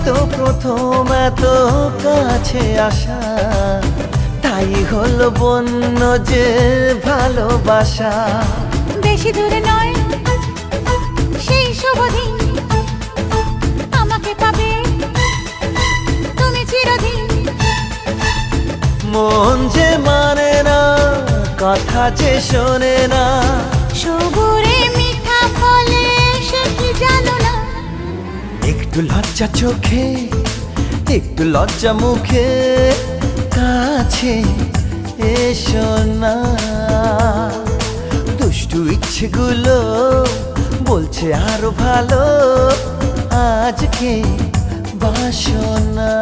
তো প্রথম এত কাছে আসা, তাই হলো বন্য যে ভালোবাসা। বেশি দূরে নয় সেই শুভ দিন, আমাকে পাবে তুমি চিরদিন। মন যে মানে না, কথা যে শোনে না, সবুরে মিঠা ফলে সে কি জানো না। একটু লজ্জা চোখে একটু লজ্জা মুখে, কাছে এসো না। দুষ্টু ইচ্ছেগুলো বলছে আরো ভালো, আজকে বাসনা।